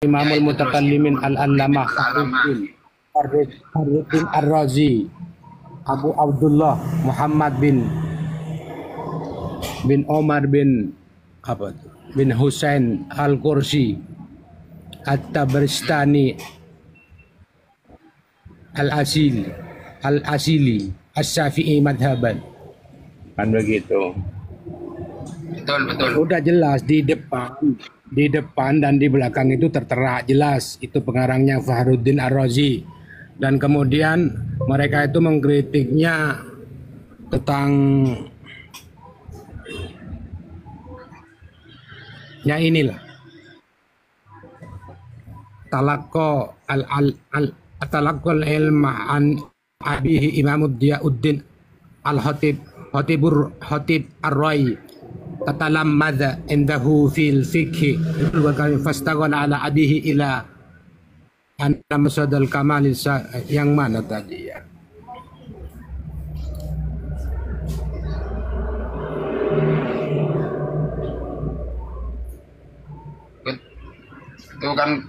Imamul Mutakallimin Al-Allamah Fakhruddin Ar-Razi, Abu Abdullah Muhammad bin Omar bin Husain Al-Qursi At-Tabaristani Al-Asili As-Syafi'i madhaban. Kan begitu. Betul. Udah jelas di depan dan di belakang itu tertera jelas itu pengarangnya Fakhruddin Ar-Razi. Dan kemudian mereka itu mengkritiknya tentang ya inilah talaqqal ilma an abihi Imamud Diyauddin Al-Khatib Ar-Rai tatalammadha indahu fil fiqh fastaghala ala abihi ila anna masadal kamal yang mana tadi ya? Itu kan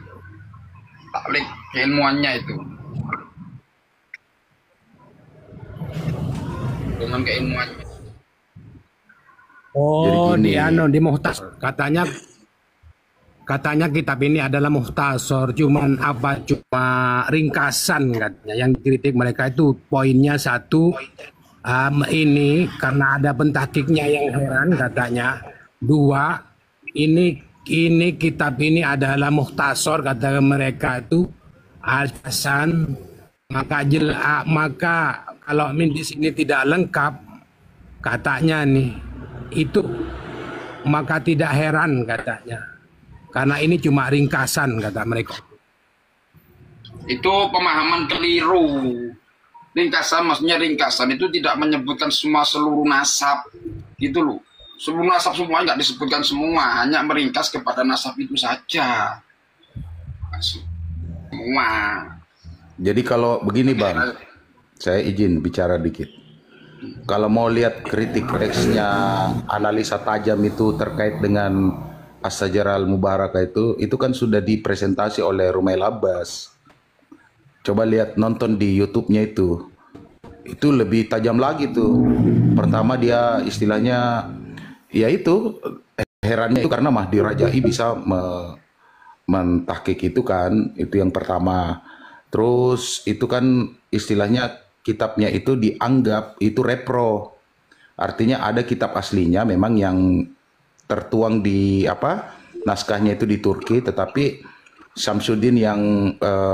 taklik keilmuannya itu. Dengan keilmuannya. Oh, di Mukhtasar. Katanya kitab ini adalah mukhtasar, cuma ringkasan katanya. Yang dikritik mereka itu poinnya satu, ini karena ada pentahkiknya yang heran katanya. Dua, ini kitab ini adalah mukhtasar kata mereka itu alasan maka kalau di sini tidak lengkap katanya nih itu maka tidak heran katanya. Karena ini cuma ringkasan kata mereka. Itu pemahaman keliru. Ringkasan maksudnya ringkasan itu tidak menyebutkan seluruh nasab. Gitu loh. Seluruh nasab semua nggak disebutkan semua, hanya meringkas kepada nasab itu saja. Semua. Jadi kalau begini Bang, saya izin bicara dikit. Kalau mau lihat kritik teksnya, analisa tajam itu terkait dengan As-Sajarah Al-Mubarakah itu kan sudah dipresentasi oleh Rumail Abbas. Coba lihat nonton di YouTube-nya itu lebih tajam lagi tuh. Pertama dia istilahnya ya itu herannya itu karena Mahdi Rajai bisa mentahkik itu kan, itu yang pertama. Terus itu kan istilahnya kitabnya itu dianggap itu repro. Artinya ada kitab aslinya memang yang tertuang di naskahnya itu di Turki, tetapi Syamsuddin yang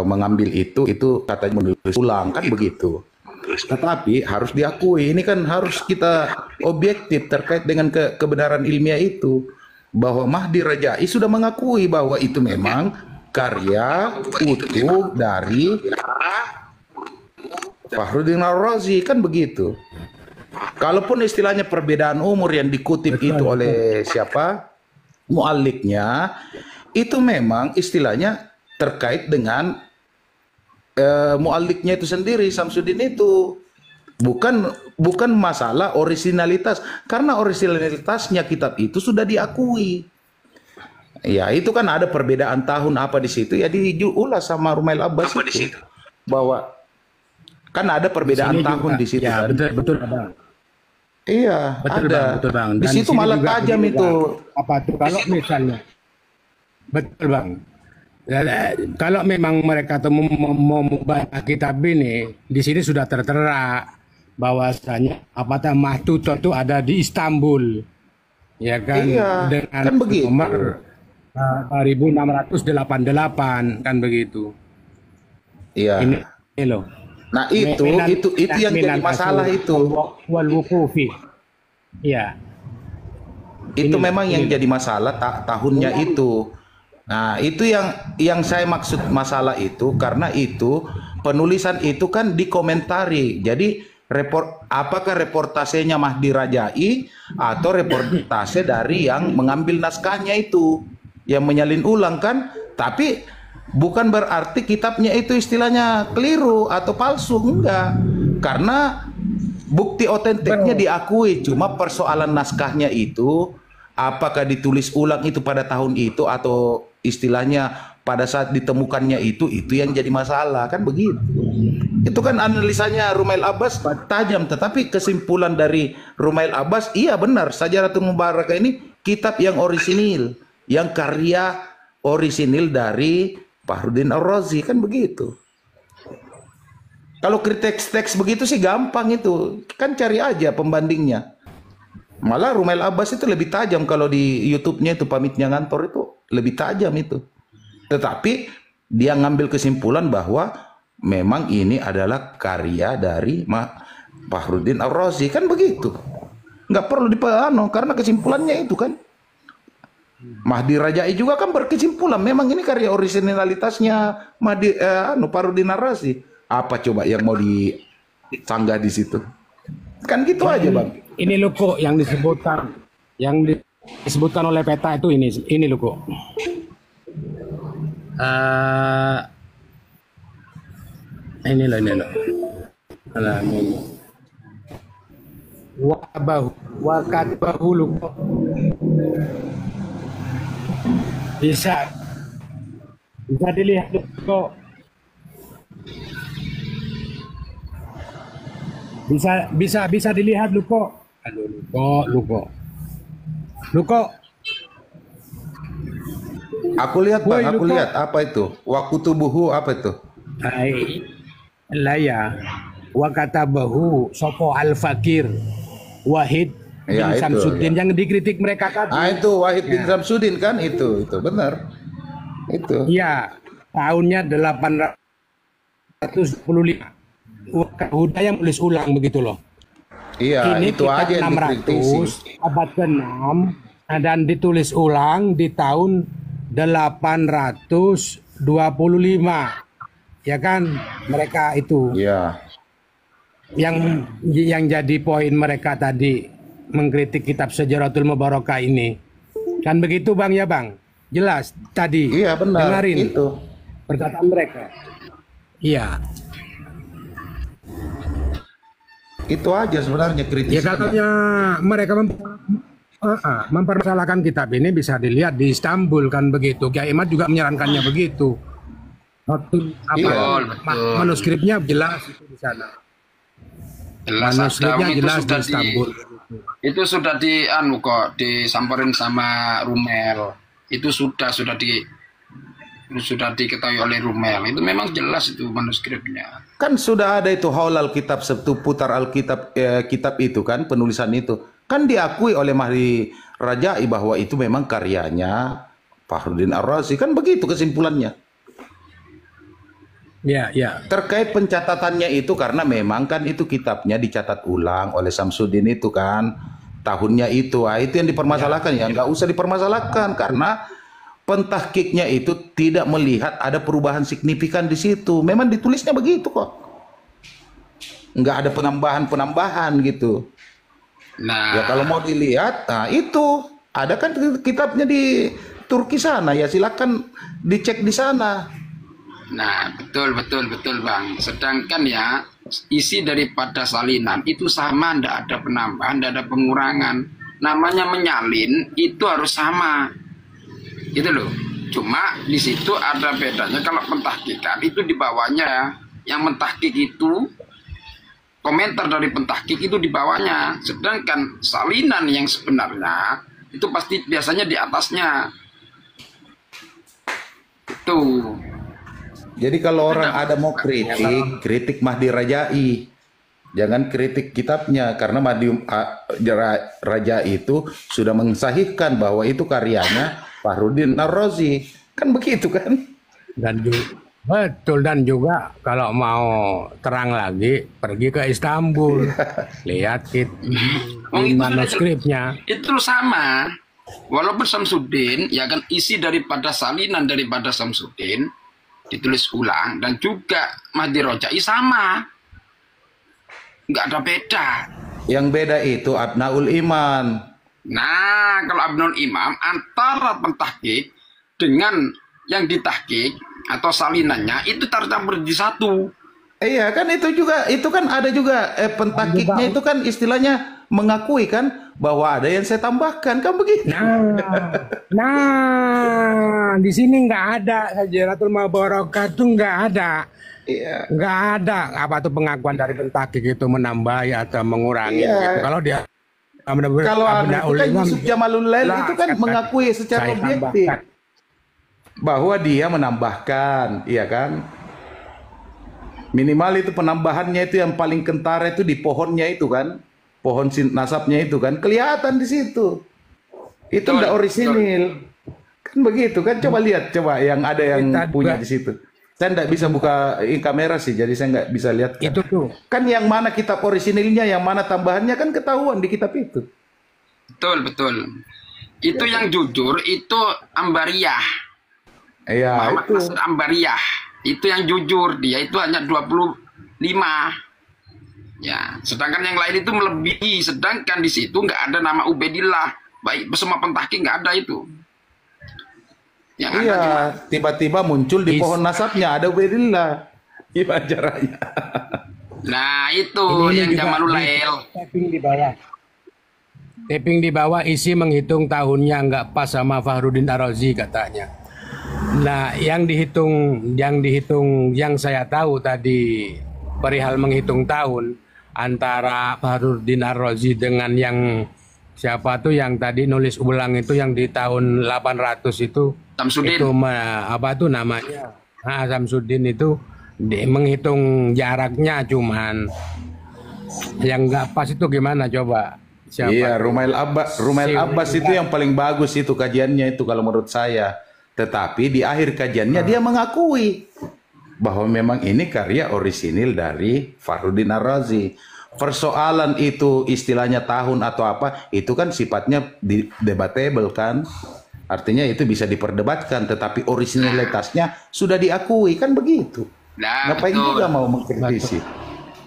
mengambil itu katanya menulis ulang kan begitu. Tetapi harus diakui ini kan harus kita objektif terkait dengan kebenaran ilmiah itu, bahwa Mahdi Rajai sudah mengakui bahwa itu memang karya utuh dari Fakhruddin Ar-Razi kan begitu. Kalaupun istilahnya perbedaan umur yang dikutip itu oleh siapa mualliknya, itu memang istilahnya terkait dengan mualliknya itu sendiri, Syamsuddin itu. Bukan masalah originalitas, karena originalitasnya kitab itu sudah diakui. Ya itu kan ada perbedaan tahun apa di situ ya diulas sama Rumail Abbas itu, bahwa kan ada perbedaan tahun di situ ya, kan. Betul Bang. Iya, betul ada. Bang, betul Bang. Di situ malah tajam itu. Apa tuh kalau misalnya betul Bang. Kalau memang mereka tuh mau membaca kitab ini, di sini sudah tertera bahwasanya Mahtuto itu ada di Istanbul. Ya kan, Iya, dengan kan begitu. nomor 1688 kan begitu. Iya. Ini loh. Nah itu yang jadi masalah itu. Wal wuqufi. Iya. Itu memang yang jadi masalah tahunnya itu. Nah itu yang saya maksud masalah itu, karena itu penulisan itu kan dikomentari. Jadi apakah reportasenya Mahdi Rajai atau reportase dari yang mengambil naskahnya itu, yang menyalin ulang kan. Tapi bukan berarti kitabnya itu istilahnya keliru atau palsu, enggak. Karena bukti otentiknya diakui, cuma persoalan naskahnya itu apakah ditulis ulang itu pada tahun itu atau istilahnya pada saat ditemukannya itu yang jadi masalah, kan begitu. Itu kan analisanya Rumail Abbas tajam, tetapi kesimpulan dari Rumail Abbas, iya benar, Sajaratul Mubarakah ini kitab yang orisinil, yang karya orisinil dari Fakhruddin Ar-Razi, kan begitu. Kalau teks begitu sih gampang itu, kan cari aja pembandingnya. Malah Rumail Abbas itu lebih tajam kalau di YouTube-nya itu Pamitnya Ngantor itu lebih tajam itu. Tetapi dia ngambil kesimpulan bahwa memang ini adalah karya dari Fakhruddin Ar-Razi, kan begitu. Nggak perlu dipahami karena kesimpulannya itu kan. Mahdi Rajai juga kan berkesimpulan memang ini karya originalitasnya Fakhruddin Ar-Razi. Apa coba yang mau disanggah di situ? Kan gitu aja, Bang. Ini loh kok yang disebutkan oleh peta itu ini loh kok. Ini loh. Alah, ini. Wakatbahu loh kok. Bisa dilihat loh kok. Bisa dilihat lu kok. Aduh lu kok. Aku lihat, Bang, aku lihat apa itu? Wakutubuhu apa itu? Laya. Wa katabahu sopo al-fakir Wahid bin Samsuddin yang dikritik mereka tadi. Itu Wahid bin Samsuddin kan itu benar. Itu. Iya, tahunnya 825. Huda yang tulis ulang begitu loh. Iya, ini itu aja yang 600 abad ke-6 dan ditulis ulang di tahun 825. Ya kan mereka itu. Iya. Yang jadi poin mereka tadi mengkritik kitab Sajaratul Mubarakah ini. Kan begitu Bang ya Bang? Jelas tadi. Iya benar. Dengarin itu perkataan mereka. Iya. Itu aja sebenarnya kritis. Ya katanya mereka mempermasalahkan kitab ini bisa dilihat di Istanbul kan begitu. Kiai Imad juga menyarankannya begitu. Manuskripnya jelas itu di sana. Jelas manuskripnya jelas di Istanbul. Itu sudah disamperin sama Rumel. Itu sudah diketahui oleh Rumel. Itu memang jelas itu manuskripnya. Kan sudah ada itu haulal kitab putar alkitab kitab itu kan penulisan itu. Kan diakui oleh Mahdi Rajai bahwa itu memang karyanya Fakhruddin Ar-Razi, kan begitu kesimpulannya. Ya. Terkait pencatatannya itu karena memang kan itu kitabnya dicatat ulang oleh Samsuddin itu kan tahunnya itu. Itu yang dipermasalahkan ya. Nggak usah dipermasalahkan karena pentahkiknya itu tidak melihat ada perubahan signifikan di situ. Memang ditulisnya begitu kok. Nggak ada penambahan gitu. Nah, ya kalau mau dilihat, itu ada kan kitabnya di Turki sana. Ya silakan dicek di sana. Nah, betul Bang. Sedangkan ya isi daripada salinan itu sama, ndak ada penambahan, ndak ada pengurangan. Namanya menyalin itu harus sama. Gitu loh. Cuma di situ ada bedanya. Kalau pentahkikan itu di bawahnya, yang mentahkik itu komentar dari pentahkik itu di bawahnya. Sedangkan salinan yang sebenarnya itu pasti biasanya di atasnya. Itu. Jadi kalau orang ada mau kritik Mahdi Rajai. Jangan kritik kitabnya karena Mahdi Rajai itu sudah mensahihkan bahwa itu karyanya Fakhruddin Ar-Razi, kan begitu kan? Betul, dan juga kalau mau terang lagi pergi ke Istanbul, lihat manuskripnya. Itu sama, walaupun Samsuddin ya kan isi daripada salinan daripada Samsuddin ditulis ulang dan juga Mahdi Rajai sama, nggak ada beda. Yang beda itu Abnaul Iman. Nah, kalau Abnul Imam antara pentahkik dengan yang ditahkik atau salinannya itu tercampur di satu. Iya kan itu juga, itu kan ada juga pentahkiknya itu kan istilahnya mengakui kan bahwa ada yang saya tambahkan kan begitu. Nah, di sini nggak ada Hajaratul Mabarakatuh, nggak ada. Iya. Nggak ada apa tuh pengakuan dari pentakik itu menambahi atau mengurangi Iya. gitu. Kalau dia Kalau ada itu kan Yusuf Jamalul Lail itu kan mengakui secara saya objektif tambahkan. bahwa dia menambahkan, iya kan? Minimal itu penambahannya itu yang paling kentara itu di pohonnya itu kan, pohon nasabnya itu kan kelihatan di situ. Itu Betul, enggak orisinil. Kan begitu kan? Coba lihat, coba yang ada yang Kita punya juga- di situ. Saya enggak bisa buka kamera sih, jadi saya enggak bisa lihat. Itu tuh. Kan yang mana kitab orisinilnya, yang mana tambahannya kan ketahuan di kitab itu. Betul, betul. Itu yang jujur itu Ambariyah. Iya, Muhammad itu. Nasir Ambariyah. Itu yang jujur, dia itu hanya 25. Ya, sedangkan yang lain itu melebihi. Sedangkan di situ nggak ada nama Ubaidillah. Baik bersama pentahki nggak ada itu. Yang ada Iya, cuma tiba-tiba muncul di pohon nasabnya ada Ubaidillah. Gimana caranya? nah itu Ini yang juga Jamalul di- Lail. Tapping di bawah. Tapping di bawah isi menghitung tahunnya nggak pas sama Fahrudin Ar-Razi katanya. Nah, yang saya tahu tadi perihal menghitung tahun antara Fahrudin Ar-Razi dengan yang siapa tuh yang tadi nulis ulang itu yang di tahun 800 itu Samsudin. itu apa tuh namanya? Samsudin itu menghitung jaraknya cuman yang nggak pas itu gimana coba? Siapa? Iya, Rumail Si- Abbas itu yang paling bagus itu kajiannya itu kalau menurut saya. Tetapi di akhir kajiannya dia mengakui bahwa memang ini karya orisinil dari Fahrudin Ar-Razi. Persoalan itu istilahnya tahun atau apa, itu kan sifatnya debatable kan. Artinya itu bisa diperdebatkan, tetapi orisinalitasnya sudah diakui kan begitu. Nah, Ngapain betul. juga mau mengkritisi?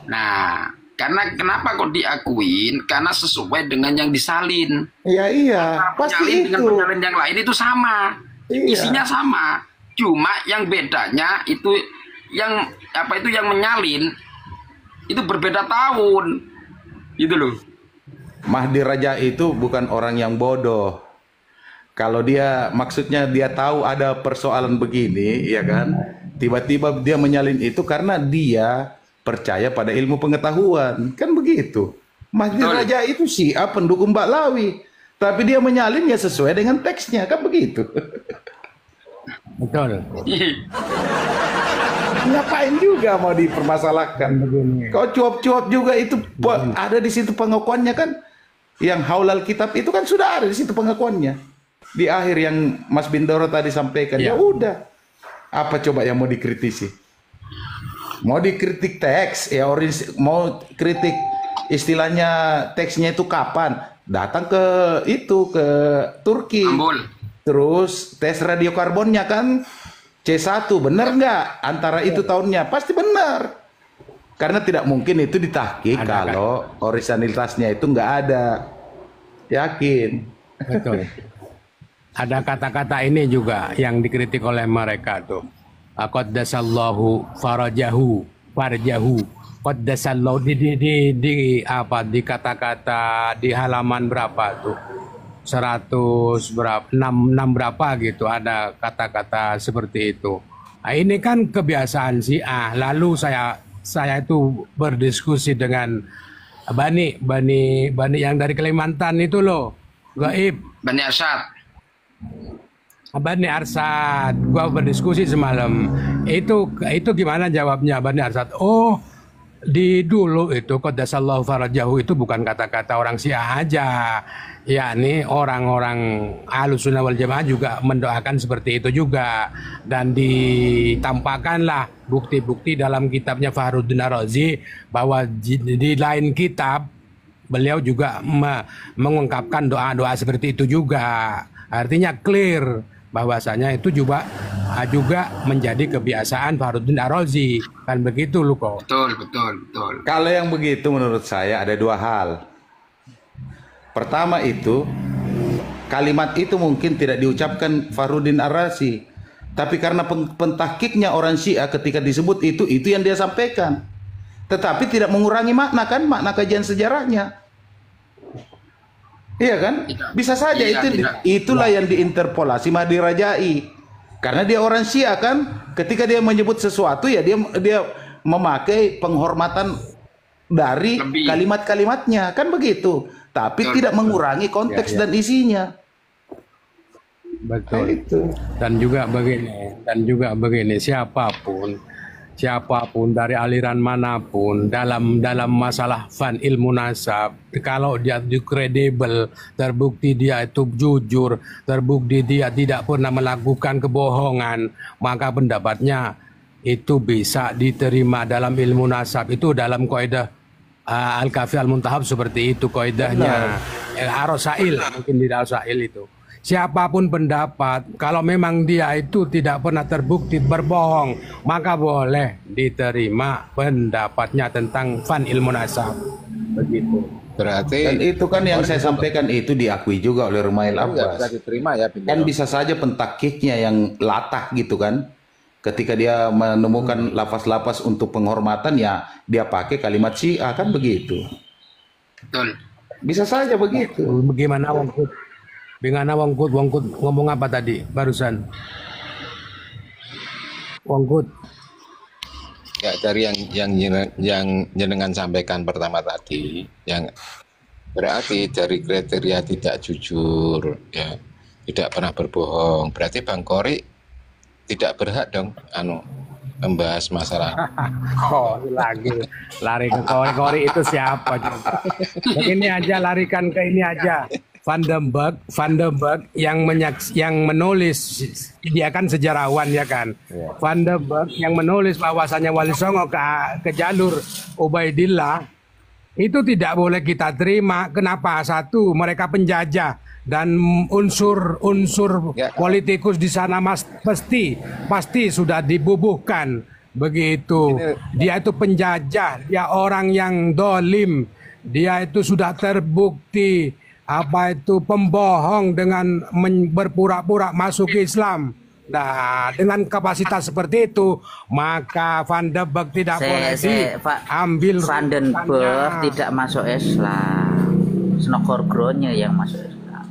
Nah, karena kenapa kok diakuin? Karena sesuai dengan yang disalin. Iya, pasti Penyalin dengan itu. penyalin yang lain itu sama. Iya. Isinya sama. Cuma yang bedanya itu yang apa itu yang menyalin itu berbeda tahun. Gitu loh. Mahdi Raja itu bukan orang yang bodoh. Kalau dia maksudnya dia tahu ada persoalan begini, ya kan? Tiba-tiba dia menyalin itu karena dia percaya pada ilmu pengetahuan, kan begitu. Mahdi Betul. Raja itu Syiah pendukung Baklawi, tapi dia menyalin ya sesuai dengan teksnya, kan begitu. Betul. Ngapain juga mau dipermasalahkan? Begini. Kau cuap-cuap juga itu ada di situ pengakuannya kan? Yang haulal kitab itu kan sudah ada di situ pengakuannya. Di akhir yang Mas Bindoro tadi sampaikan, ya Ya. udah. Apa coba yang mau dikritisi? Mau dikritik teks, ya mau kritik istilahnya teksnya itu kapan? Datang ke itu ke Turki. Ambul. Terus tes radiokarbonnya kan C1, benar nggak? Antara itu tahunnya pasti benar. Karena tidak mungkin itu ditahkik Ada, kalau orisinalitasnya itu nggak ada. Yakin. Betul. Ada kata-kata ini juga yang dikritik oleh mereka tuh. Qaddasallahu farjahu. Qaddasallahu di apa di kata-kata di halaman berapa tuh? 100 berapa 6 berapa gitu ada kata-kata seperti itu. Nah, ini kan kebiasaan Syiah. Lalu saya itu berdiskusi dengan Bani yang dari Kalimantan itu loh. Gaib. Bani Arsyad. Bani Arsad, gua berdiskusi semalam. Itu gimana jawabnya Bani Arsad? Oh, di dulu itu qaddasallahu farajahu itu bukan kata-kata orang Syiah aja. Yakni orang-orang Ahlussunnah wal Jamaah juga mendoakan seperti itu juga, dan ditampakkanlah bukti-bukti dalam kitabnya Fahrudin Ar-Razi bahwa di lain kitab beliau juga mengungkapkan doa-doa seperti itu juga. Artinya clear bahwasanya itu juga menjadi kebiasaan Fahrudin Ar-Razi, kan begitu lu kok. Betul, betul, betul. Kalau yang begitu menurut saya ada dua hal. Pertama itu kalimat itu mungkin tidak diucapkan Fahrudin Ar-Razi, tapi karena pentahkiknya orang Syiah ketika disebut itu yang dia sampaikan. Tetapi tidak mengurangi makna kan, makna kajian sejarahnya. Iya kan? Bisa saja Iya, itulah yang diinterpolasi Mahdi Rajai. Karena dia orang Syiah kan, ketika dia menyebut sesuatu ya dia memakai penghormatan dari Lebih. kalimat-kalimatnya, kan begitu. Tapi tidak mengurangi konteks dan isinya. Betul. Itu. Dan juga begini, siapapun dari aliran manapun dalam masalah fan ilmu nasab, kalau dia kredibel, terbukti dia itu jujur, terbukti dia tidak pernah melakukan kebohongan, maka pendapatnya itu bisa diterima dalam ilmu nasab. Itu dalam kaidah Al-Kafi Al-Muntahab seperti itu kaidahnya. Ar-Rasail, mungkin di Ar-Rasail itu. Siapapun pendapat, kalau memang dia itu tidak pernah terbukti berbohong, maka boleh diterima pendapatnya tentang fan ilmu nasab. Begitu. Berarti Dan itu kan yang saya sampaikan itu diakui juga oleh Rumail Abbas. bisa diterima ya, Kan bisa saja pentakiknya yang latah gitu kan. Ketika dia menemukan lafaz-lafaz untuk penghormatan ya dia pakai kalimat Syiah, kan begitu. Betul. Bisa saja begitu. Bagaimana Wongkut ngomong apa tadi barusan? Wongkut. ya dari yang jenengan sampaikan pertama tadi, yang berarti dari kriteria tidak jujur, ya, tidak pernah berbohong, berarti Bang Kori tidak berhak dong membahas masalah. Lagi lari ke Kori itu siapa coba? Begini aja, larikan ke ini aja. Van den Berg yang menulis, dia kan sejarawan ya kan. Van den Berg yang menulis bahwasanya Wali Songo ke jalur Ubaidillah itu tidak boleh kita terima. Kenapa? Satu, mereka penjajah dan unsur politikus di sana pasti sudah dibubuhkan begitu. Dia itu penjajah, dia orang yang dolim, dia itu sudah terbukti pembohong dengan berpura-pura masuk Islam. Nah, dengan kapasitas seperti itu, maka Van den Berg tidak boleh diambil. Van den Berg tidak masuk Islam. Snogorgronya yang masuk Islam.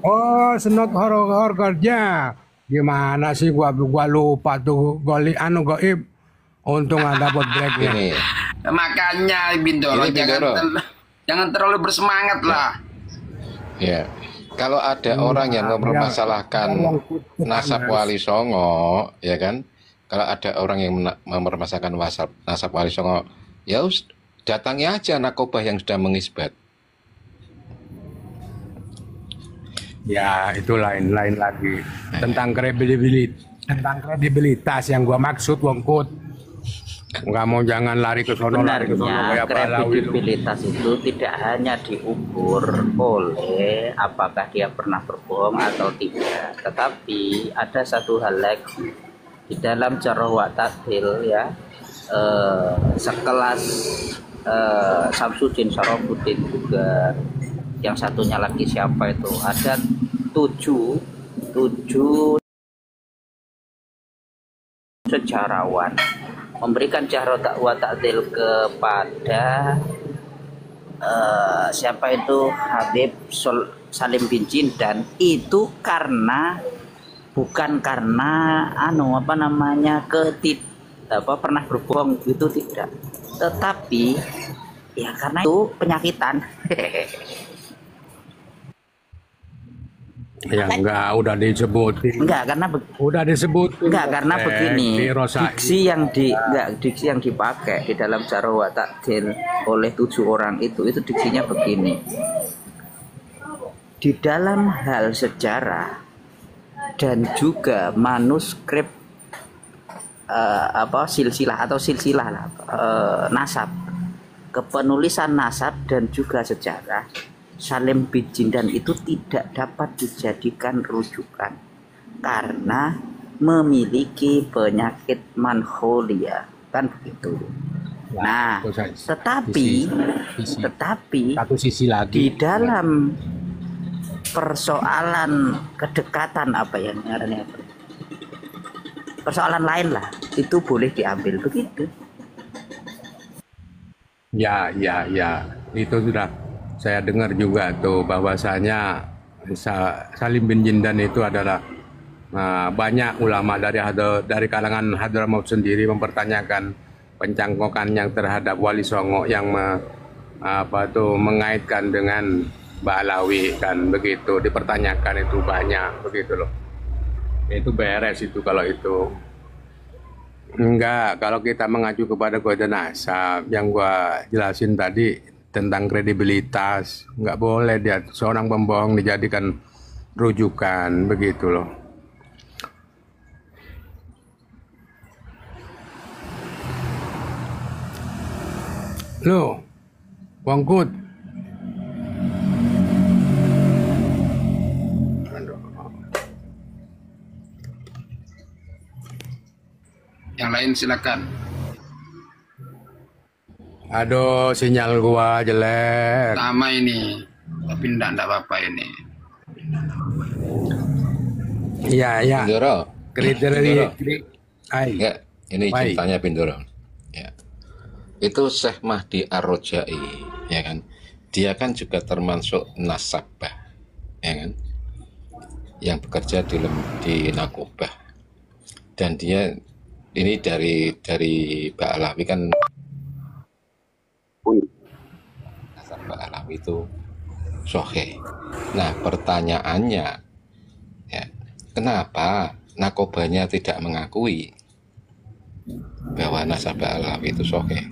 Oh, Snogorgronya. Gimana sih gua lupa tuh goib. Untung ada buat blacknya. Makanya Bindoro jangan terlalu bersemangat lah. Ya, kalau ada orang yang mempermasalahkan nasab Wali Songo, ya kan? Kalau ada orang yang mempermasalahkan nasab Wali Songo, ya datangi aja Nakobah yang sudah mengisbat. Ya, itu lain lagi. Tentang kredibilitas yang gua maksud, Wongkut. Nggak mau, jangan lari ke sono. Sebenarnya kredibilitas itu tidak hanya diukur oleh apakah dia pernah berbohong atau tidak, tetapi ada satu hal lagi di dalam Jarh wa Ta'dil, ya, sekelas Samsuddin Syarafuddin juga, yang satunya lagi siapa itu, ada tujuh sejarawan memberikan Jarh wa Ta'dil kepada siapa itu, Habib Salim bin Jindan, itu bukan karena pernah berbohong, itu tidak, tetapi ya karena itu penyakitan. Ya enggak, udah disebutin. Enggak, karena udah disebutin. Enggak, karena begini. Diksi yang dipakai di dalam Jarh wa Ta'dil oleh 7 orang itu diksinya begini. Di dalam hal sejarah dan juga manuskrip silsilah nasab, kepenulisan nasab dan juga sejarah, Salim bin Jindan itu tidak dapat dijadikan rujukan karena memiliki penyakit manholia, kan begitu. Nah, tetapi satu sisi lagi di dalam persoalan kedekatan persoalan lain lah, itu boleh diambil begitu. Ya, itu saya dengar juga tuh bahwasanya Salim bin Jindan itu adalah banyak ulama dari kalangan Hadramaut sendiri mempertanyakan pencangkokannya terhadap Wali Songo yang mengaitkan dengan Mbak Alawi kan begitu, dipertanyakan itu banyak begitu loh. Itu beres itu kalau itu. Enggak, kalau kita mengacu kepada kode nasab yang gua jelasin tadi tentang kredibilitas, nggak boleh dia seorang pembohong dijadikan rujukan begitu loh. Loh, Wongkut. Yang lain silakan. Aduh, sinyal gua jelek. Sama ini, tapi enggak apa-apa ini. Iya, ya. Bindoro. Kriteria. Ya, ini Baik. ceritanya Bindoro. Ya. Itu Syekh Mahdi Ar-Rojai, ya kan? Dia kan juga termasuk nasabah, ya kan? Yang bekerja di Nakobah. Dan dia ini dari Mbak Alawi kan, nasabah Alawi itu soheh. Nah, pertanyaannya, ya, kenapa Nakobahnya tidak mengakui bahwa nasabah Alawi itu soheh?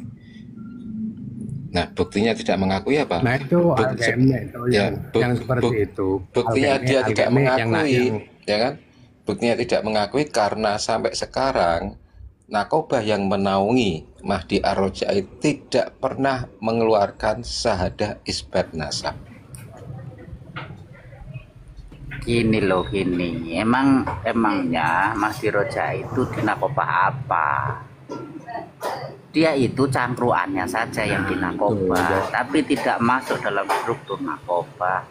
Nah, buktinya tidak mengakui apa? Nah itu alkemi itu yang seperti itu. Buktinya Alkemi- dia tidak alkemi yang- mengakui, yang- ya kan? Buktinya tidak mengakui karena sampai sekarang Nakobah yang menaungi Mahdi Ar-Rojai tidak pernah mengeluarkan syahadah isbat nasab. Gini loh, gini. Emangnya Mahdi Rojai itu di Nakobah apa? Dia itu cangkruannya saja yang di Nakobah, tapi tidak masuk dalam struktur Nakobah.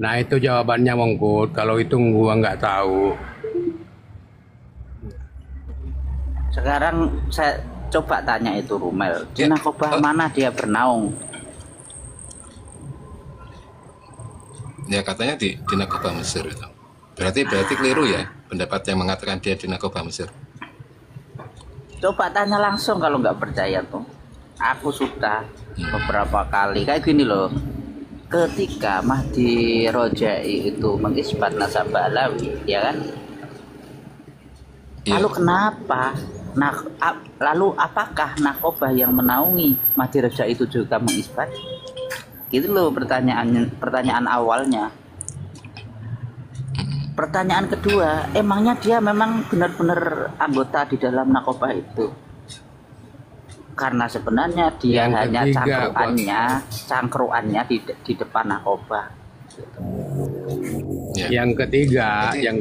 Nah itu jawabannya Wongkut. Kalau itu gua nggak tahu. Sekarang saya coba tanya itu Rumel, di Ya, Nakobah mana dia bernaung? Ya katanya di Nakobah Mesir itu. Berarti keliru ya pendapat yang mengatakan dia di Nakobah Mesir. Coba tanya langsung kalau nggak percaya tuh. Aku sudah beberapa kali kayak gini loh. Ketika Mahdi Rojai itu mengisbat nasabah Alawi, ya kan? Iya. Lalu kenapa? Lalu apakah Nakobah yang menaungi Mahdi Rojai itu juga mengisbat? Gitu loh pertanyaan awalnya. Pertanyaan kedua, emangnya dia memang benar-benar anggota di dalam Nakobah itu? Karena sebenarnya dia Yang hanya ketiga, cangkruannya di depan Nakobah. Ya. Yang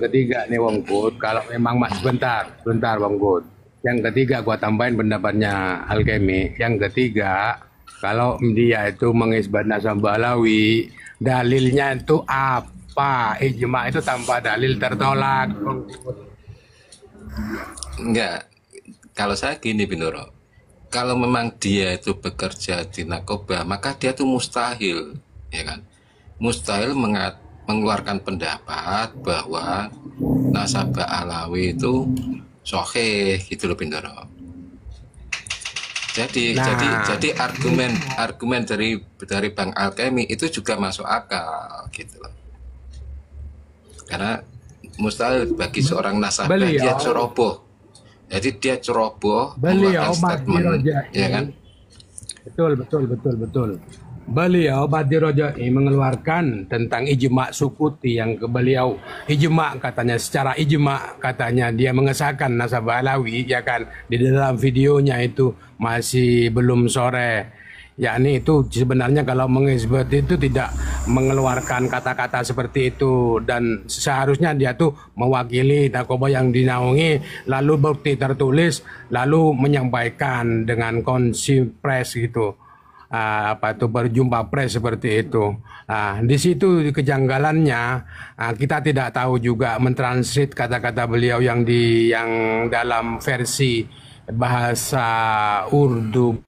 ketiga nih Wongkut, kalau memang sebentar Wongkut. Yang ketiga gua tambahin pendapatnya alkemi. Yang ketiga, kalau dia itu mengisbat nasabah Alawi, dalilnya itu apa? Ijma itu tanpa dalil tertolak. Enggak. Kalau saya gini Bindoro, kalau memang dia itu bekerja di Nakobah, maka dia itu mustahil, ya kan? Mustahil mengeluarkan pendapat bahwa nasabah Alawi itu soheh gitu loh Bindoro. Jadi argumen dari Bang Alkemi itu juga masuk akal gitu loh. Karena mustahil bagi seorang nasabah dia ceroboh. Jadi dia ceroboh Beliau mengeluarkan Mahdi statement, Rojai. ya kan? Betul. Beliau Mahdi Rojai mengeluarkan tentang ijma sukuti yang ke beliau ijma katanya, secara ijma katanya dia mengesahkan nasabah Alawi, ya kan, di dalam videonya itu masih belum sore. Yakni itu sebenarnya kalau mengisbat itu tidak mengeluarkan kata-kata seperti itu, dan seharusnya dia tuh mewakili Nakobah yang dinaungi, lalu bukti tertulis, lalu menyampaikan dengan konsi pres gitu. Berjumpa pres seperti itu. Di situ kejanggalannya, kita tidak tahu juga mentranslate kata-kata beliau yang dalam versi bahasa Urdu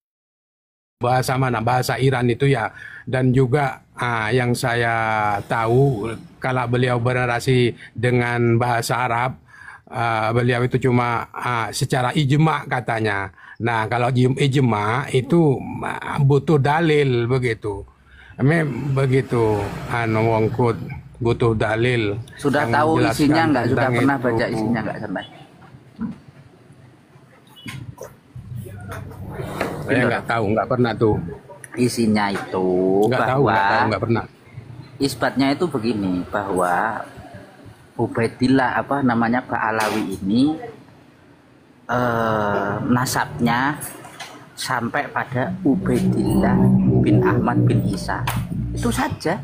bahasa mana? Bahasa Iran itu ya. Dan juga yang saya tahu kalau beliau bernarasi dengan bahasa Arab, beliau itu cuma secara ijma katanya. Nah, kalau ijma itu butuh dalil begitu. Begitu wongkut butuh dalil. Sudah yang tahu menjelaskan isinya nggak? Sudah tentang pernah itu. baca isinya nggak sampai? Saya nggak tahu, nggak pernah tuh. Isinya itu Nggak tahu, bahwa nggak pernah. isbatnya itu begini, bahwa Ubaidillah apa namanya Ba'alawi ini nasabnya sampai pada Ubaidillah bin Ahmad bin Isa, itu saja.